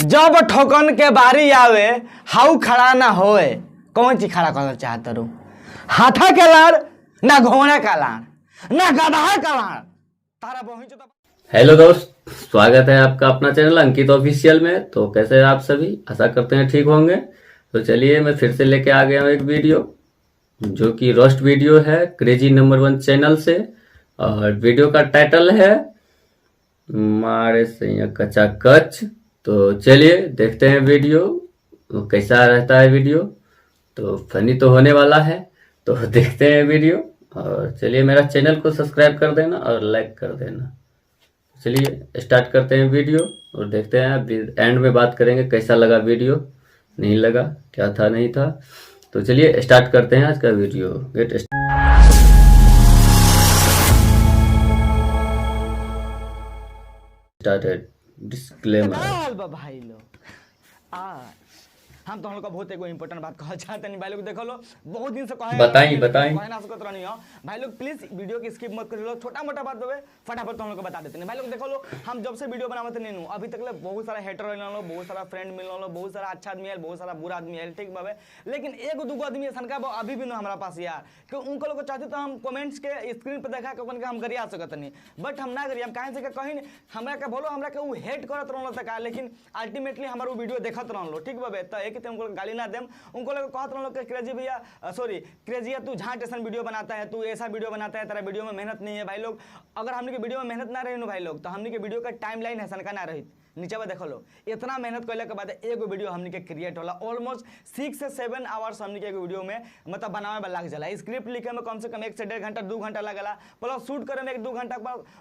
जब ठोकन के बारी आवे हाउ खड़ा ना होए। कौन चीज खड़ा करना चाहते रू? हाथा के लाड़ ना घोड़े का लाड़ ना गधा का लाड़ तारा बहु। हेलो दोस्त, स्वागत है आपका अपना चैनल अंकित ऑफिशियल में। तो कैसे हैं आप सभी? आशा करते हैं ठीक होंगे। तो चलिए मैं फिर से लेके आ गया हूँ एक वीडियो जो कि रोस्ट वीडियो है क्रेजी नंबर 1 चैनल से। और वीडियो का टाइटल है मारे सैया कच्चा कच। तो चलिए देखते हैं वीडियो कैसा रहता है। वीडियो तो फनी तो होने वाला है, तो देखते हैं वीडियो। और चलिए मेरा चैनल को सब्सक्राइब कर देना और लाइक कर देना। चलिए स्टार्ट करते हैं वीडियो और देखते हैं एंड में बात करेंगे कैसा लगा वीडियो, नहीं लगा, क्या था नहीं था। तो चलिए स्टार्ट करते हैं आज का वीडियो। Get started. डिस्क्लेमर भाई लोग हम तो हम लोग का बहुत एगो इंपॉर्टेंट बात कहना चाहते हैं भाई लोग। देखो लो बहुत दिन से बताई कहना सकत रहनी हो भाई लोग, प्लीज वीडियो की स्किप मत कर लो। छोटा मोटा बात होवे फटाफट तो हम लोग को बता देते हैं भाई लोग। देखो लो हम जब से वीडियो बनावत नहीं नु अभी तक ले बहुत सारा हेटर रहल लो, बहुत सारा फ्रेंड मिलल लो, बहुत सारा अच्छा आदमी आयल, बहुत सारा बुरा आदमी आयल, ठीक बाबे। लेकिन एगो दूगो आदमी ऐसा का अभी भी हमारा पास यार कि उनको लोग चाहते तो हम कमेंट्स के स्क्रीन पर देखा के हम गरिया सकत नहीं, बट हम ना करिए। हम काहे से कहीं हमरा का बोलो हमरा के उ हेट करत रहल त का, लेकिन अल्टीमेटली हमारा वीडियो देखत रहल, ठीक बाबे। त एक उनको गाली ना देम, उनको लोग कहत रहल कि क्रेजी भैया सॉरी क्रेजिया तू झाट ऐसा वीडियो बनाता है, तू ऐसा वीडियो बनाता है, तेरा वीडियो में मेहनत नहीं है। भाई लोग अगर हमने के वीडियो में मेहनत ना रही भाई लोग तो हमने के वीडियो का टाइमलाइन है का ना रही। नीचे में देखो लो इतना मेहनत करने के बाद एगो वीडियो हमने के क्रिएट होला। ऑलमोस्ट 6 से 7 आवर्स हमने के एगो वीडियो में मतलब बनावे में लग जाला। स्क्रिप्ट लिखे में कम से कम 1 से 1.5 घंटा 2 घंटा लगला, प्लस शूट करे में 1-2 घंटा,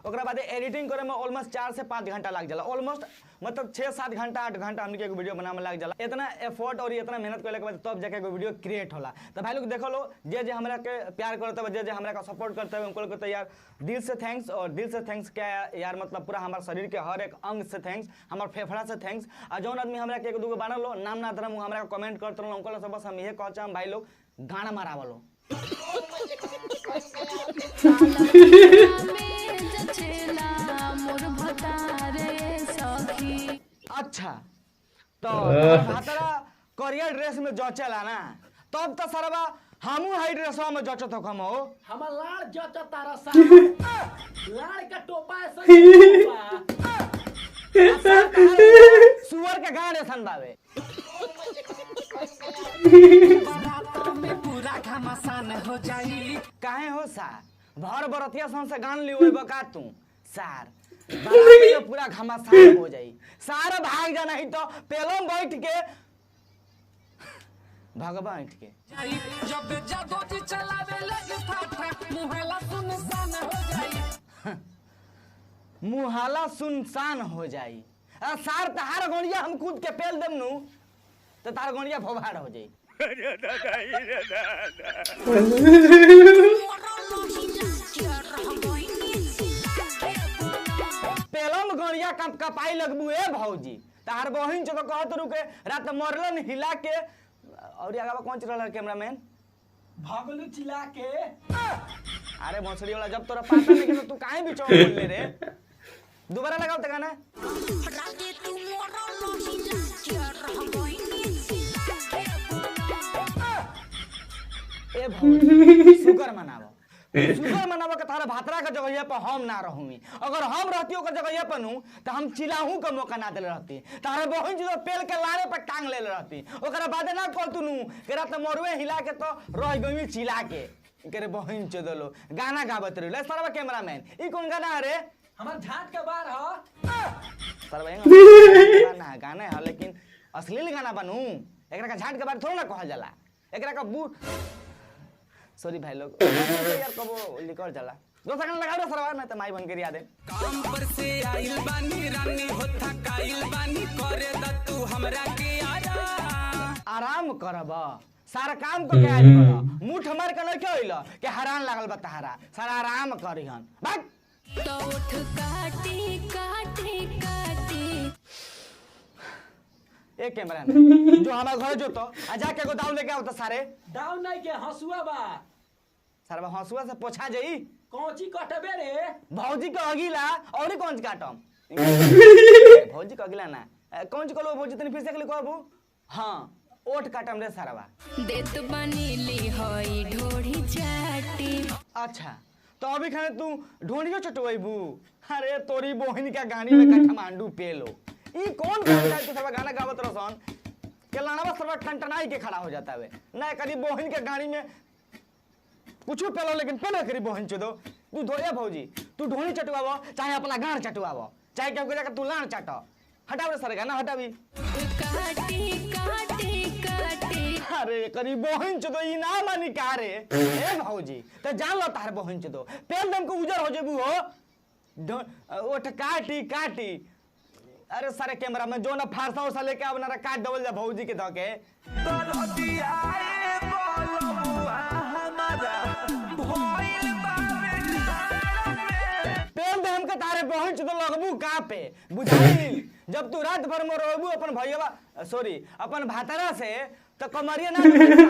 ओकरा बाद एडिटिंग करे में ऑलमोस्ट 4 से 5 घंटा लग जाला। ऑलमोस्ट मतलब 6-7 घंटा 8 घंटा हमने के एगो वीडियो बनावे में लग जाला। इतना एफर्ट और इतना मेहनत करने के बाद तब जाके एगो वीडियो क्रिएट होला। तो भाई लोग देखो लो जे हमरा के प्यार करते हुए, जे हमरा का सपोर्ट करते हुए, उनको लोग तो यार दिल से थैंक्स। और दिल से थैंक्स क्या यार, मतलब पूरा हमारे शरीर के हर एक अंग से थैंक्स, हमारे फेफड़ा से थैंक्स। और जौन आदमी हमरा के एक दूगो बानल लो नाम ना धरम हमरा कमेंट करते रहो, उनको सब बस हम यही कहते हैं भाई लोग गाना मारावलो। अच्छा तो भातरा करियर ड्रेस में जचेला ना, तब तो सरवा हमू हाई ड्रेसवा में जचत हो। हम हो हमर लाड़ जचत तारा सा लाड़ का टोपा ऐसा सुअर के गाने सन बावे में पूरा घमासान हो जाई। काहे हो सा भर बरतिया सन से गान लियो बका तू सार बारात पूरा घमासान हो जाई। सारा भाग जाना ही तो पेलो बैठ के भगवान के जब जादो जी चलावे लगे फाटा मुहला सुनसान हो जाई। मुहाला सुनसान हो जाई। सार तहार गोनिया हम कूद के पेल देम नु तो तार गोनिया भोभाड़ हो जाई। पेलम गोनिया कपाई लगबू ए भौजी तार बहिन जो कहत रुके रात मरलन हिला के। और ये आगे कौन चल रहा है कैमरामैन? भगलू चिल्ला के। अरे मछली वाला जब तोरा पाता नहीं तो तू काहे भी चौक बोल ले रे? दोबारा लगाओ तो गाना। ए भौजी शुगर मनावो, शुगर मनावो के तारा भातरा का जगह पर हम ना रहूंगी। अगर हम रहती ओकर जगह पर नु तो हम चिल्लाहू का मौका ना देले रहती। तारे बहन जी तो पेल के लारे पर टांग ले रहती, ओकरा बाद ना कहतू नु के रात मरवे हिला के तो रह गई चिल्ला के करे बहन चोदलो गाना गावत रहे। सरवा कैमरामैन ई कौन गाना है रे? हमर झाट के बार ह सरवा गाना गाना है लेकिन अश्लील गाना बनू। एकरा का झाट के बारे थोड़ा ना कहल जाला, एकरा का बू सॉरी भाई लोग यार कबो लिखल जाला। 2 सेकंड लगा दो सरवा नहीं तो माई बन के याद है। काम पर से आइल बानी रानी होता काइल बानी करे द तू हमरा के आराम करब। सारा काम को क्या कर मुठ मार के नहीं होइला के हैरान लागल बा तहारा। सारा आराम करिहन भाग तो उठ काटी काटी काटी। एक कैमरा में जो हमारा घर जो तो आजा के गोदाम लेके आओ तो सारे दाव नहीं के हसुआ बा सरवा हंसुआ से पोछा जाई। कौन ची कटबे रे? भौजी के अगिला और कौन ची काटम? भौजी के अगिला ना कौन ची कलो भौजी तनी फिर से कहबू। हां ओठ काटम रे सरवा। देत बनीली हई ढोढ़ी चाटी। अच्छा तो अभी खाने तू ढोंढियो चटवाइबू। अरे तोरी बहन का गाड़ी में काठमांडू पेलो ई कौन गाना तू सब गाना गावत रसन के लानावा सब टनटनाई के खड़ा हो जाता है ना कभी बहन के गाड़ी में कुछ पेलो लेकिन पेलो करी बहन चोदो तू धोया भौजी तू ढोनी चटवावो चाहे अपना गान चटवावो चाहे केहू के जाकर तू लान चटो हटाओ रे सर गाना हटावी। काटी काटी काटी अरे करी बहन चोदो ई ना मानी का रे ए भौजी तो जान लो तार बहन चोदो पेल दम को उजर हो जेबू हो ओठ काटी काटी। अरे सारे कैमरा में जो ना फारसा उसा लेके अब ना काट डबल जा भौजी के धके पेल दे हमके तारे पहुंच तो लगबू का पे बुझाई जब तू रात भर में रहबू अपन भैया सॉरी अपन भातरा से तो कमरिया ना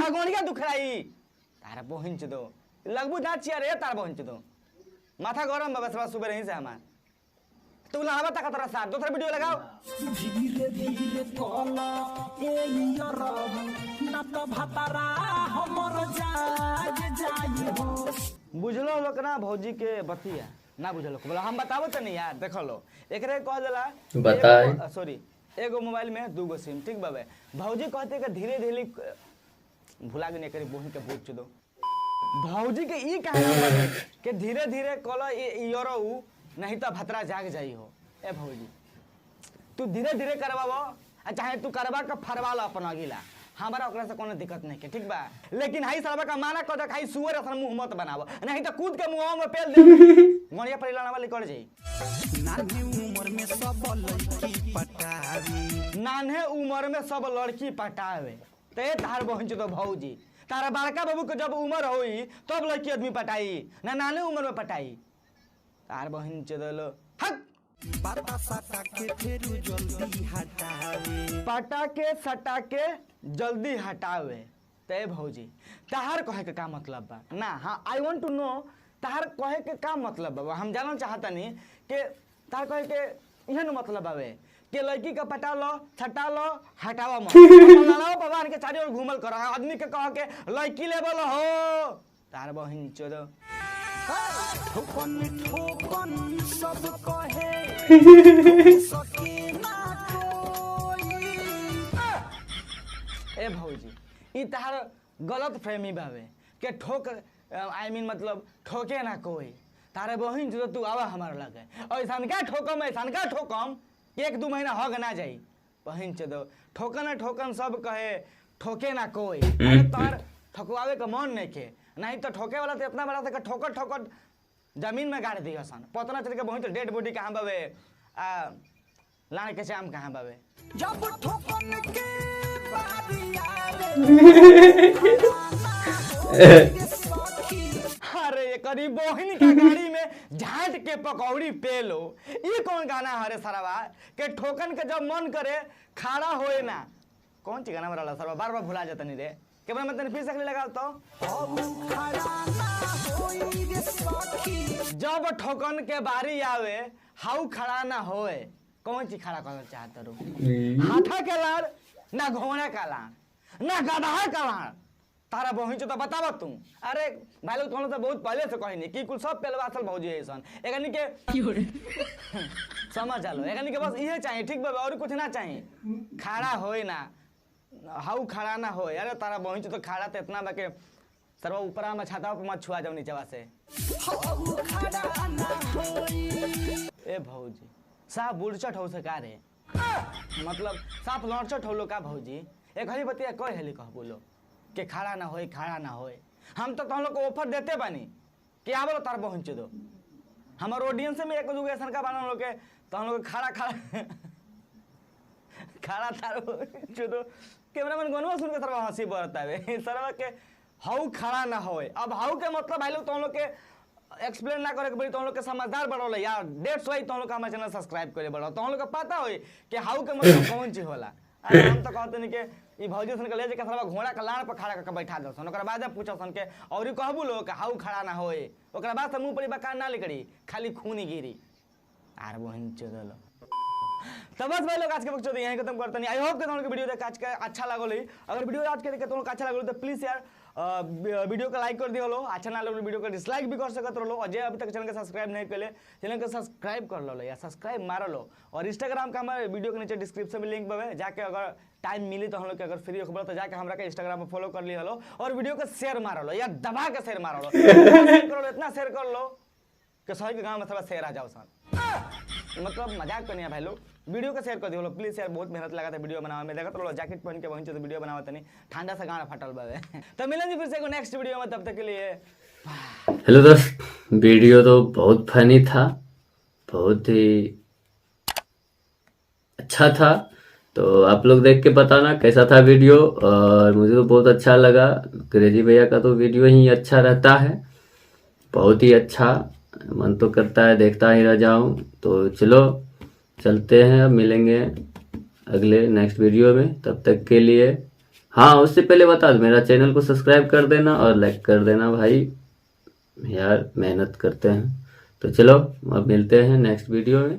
आगोनिया दुखराई तारे पहुंच दो लगबू ना चिया रे तारे पहुंच दो माथा गरम बा बस सुबह रही से हमार तू लहावा तक तोरा साथ दूसरा वीडियो लगाओ। धीरे धीरे कोला ए यारब ना तो भतरा हमर जाग जाई हो। बुझलो लोग ना भौजी के बतिया ना बुझलो बोला हम बताबो त नहीं यार देख लो एकरे कह देला बताई सॉरी एगो मोबाइल में दूगो सिम ठीक बाबे भौजी कहते कि धीरे धीरे भुला गने करी बहन के पूछ दो भौजी के ई कहना कि धीरे धीरे कलो इयरो नहीं तो भतरा जाग जाई हो। ए भौजी तू धीरे धीरे करवाबो चाहे तू करवा के फरवा लो अपन अगिला हमारा ओकरा से कोनो दिक्कत नहीं के ठीक बा लेकिन हाई सरवा का माना कर दे हाई सुअर असन मुंह मत बनावो नहीं तो कूद के मुंह में पेल दे गोनिया पर लाना वाली कर जाई। नानी उम्र में सब लड़की पटावी नान्हे उम्र में सब लड़की पटावे ते तार बहन तो भौजी तारा बड़का बाबू के जब उम्र होई तब लड़की आदमी पटाई ना नाने उम्र में पटाई तार बहन चदलो हट बाता सटा के फिर जल्दी हटावे पटा के सटा के जल्दी हटावे ते भौजी तार कहे के का मतलब बा ना हाँ आई वांट टू नो तार कहे के का मतलब बा हम जानना चाहता नहीं कि तार कहे के इहन मतलब बावे कि लड़की का पटा लो छटा लो हटावा मत लालाओ भगवान के चारों ओर घूमल करो आदमी के कह के लड़की लेवल हो तार बहन चोदो ठोकन ठोकन सब कहे सके ना कोई। ए भौजी ई तार गलत फहमी बावे के ठोक आई मीन मतलब ठोके ना कोई तारे बहन जो तू आवा हमार लगे ऐसा का ठोकम एक दो महीना हग ना जाई बहन चो ठोकन सब कहे ठोके ना कोई अरे तार ठोकवावे का मन नहीं के नहीं तो ठोके वाला तो इतना बड़ा था ठोकर जमीन में गाड़ दिया सन पतना चल के बहुत डेड बॉडी कहाँ बावे लाने के चाम कहाँ बावे जब ठोकन के बारी आवे अरे करी बहन का गाड़ी में झाट के पकौड़ी पेलो ये कौन गाना हरे सरवा के ठोकन के जब मन करे खड़ा होए ना कौन सी गाना वाला सरवा बार बार भुला जाता नहीं रे कैमरा में तने फिर से लगा तो जब ठोकन के बारी आवे हाउ खड़ा ना होए कौन सी खड़ा करना चाहते रो हाथा के लाड़ ना घोड़ा का लाड़ ना गधा का लाड़ तारा बहन तो बतावा तुम अरे भाई लोग तुम तो बहुत पहले से कहनी कि कुल सब पहलवा असल भौजी है सन एकनी के समझ आलो एकनी के बस इहे चाहिए ठीक बा और कुछ ना चाहिए खड़ा होए ना हाउ खड़ा ना होए अरे तारा बहन तो खड़ा तो इतना बा के सरवा ऊपरा में छाता पे मत छुआ जाओ नीचेवा से ए भौजी साफ बुढ़चट हो से का रे मतलब साफ लड़चट हो लो का भौजी एक हरी बतिया कह हेली कह बोलो कि खड़ा ना होए हम तो तुम लोग को ऑफर देते बानी कि आ बोलो तार बहन दो हमारे ऑडियंस में एक दो ऐसा का बाना लोग के तो हम लोग खड़ा तार दो कैमरामैन गोनवा सुन के सरवा हंसी बरता है सरवा के हाउ खड़ा ना होए अब हाउ के मतलब भाई लोग तुम लोग के एक्सप्लेन ना करे तुम लोग के समझदार बढ़ो यार डेट्स वाई तुम लोग का हमारे चैनल सब्सक्राइब करे बढ़ो तुम लोग को पता हो कि हाउ के मतलब कौन चीज होला अरे हम तो कहते नहीं कि ई भौजी सन के ले जाके साला घोड़ा के लाड़ पर खड़ा करके बैठा दो सन, ओकरा बाद पूछो सन के और कहबू लो कि हाउ खड़ा ना होए, ओकरा बाद से मुंह पर बकार ना लिकड़ी, खाली खून ही गिरी। आर बहन चोदल। तो बस भाई लोग आज के वक्त यहीं खत्म करते नहीं। आई होप कि तुम लोग वीडियो देख आज का अच्छा लागल है। अगर वीडियो आज के देख तुम लोग अच्छा लागल तो प्लीज यार वीडियो को लाइक कर दियो लो, अच्छा ना लगे वीडियो को डिसलाइक भी कर सकत रहो। और जे अभी तक चैनल को सब्सक्राइब नहीं कर ले चैनल को सब्सक्राइब कर लो या सब्सक्राइब मार लो। और इंस्टाग्राम का हमारे वीडियो के नीचे डिस्क्रिप्शन में लिंक बवे, जाके अगर टाइम मिली तो हम लोग के अगर फ्री हो तो जाके हमरा के इंस्टाग्राम पर फॉलो कर लिया लो और वीडियो को शेयर मार लो या दबा के शेयर मार लो, इतना शेयर कर लो कि सही के गाँव में थोड़ा शेयर आ जाओ सन। मतलब मजाक करनी है भाई लोग, वीडियो को शेयर कर दियो प्लीज यार, बहुत मेहनत लगा था वीडियो बनाने में। देखा तो जैकेट पहन के वहीं तो वीडियो बनावा तनी ठंडा से गाना फटल बावे। तो मिलेंगे फिर से नेक्स्ट वीडियो में, तब तक के लिए हेलो दोस्त, वीडियो तो बहुत फनी था, बहुत ही अच्छा था। तो आप लोग देख के बताना कैसा था वीडियो। और मुझे तो बहुत अच्छा लगा, क्रेजी भैया का तो वीडियो ही अच्छा रहता है, बहुत ही अच्छा, मन तो करता है देखता ही रह जाऊं। तो चलो चलते हैं, अब मिलेंगे अगले नेक्स्ट वीडियो में, तब तक के लिए हाँ उससे पहले बता दो मेरा चैनल को सब्सक्राइब कर देना और लाइक कर देना भाई, यार मेहनत करते हैं। तो चलो अब मिलते हैं नेक्स्ट वीडियो में।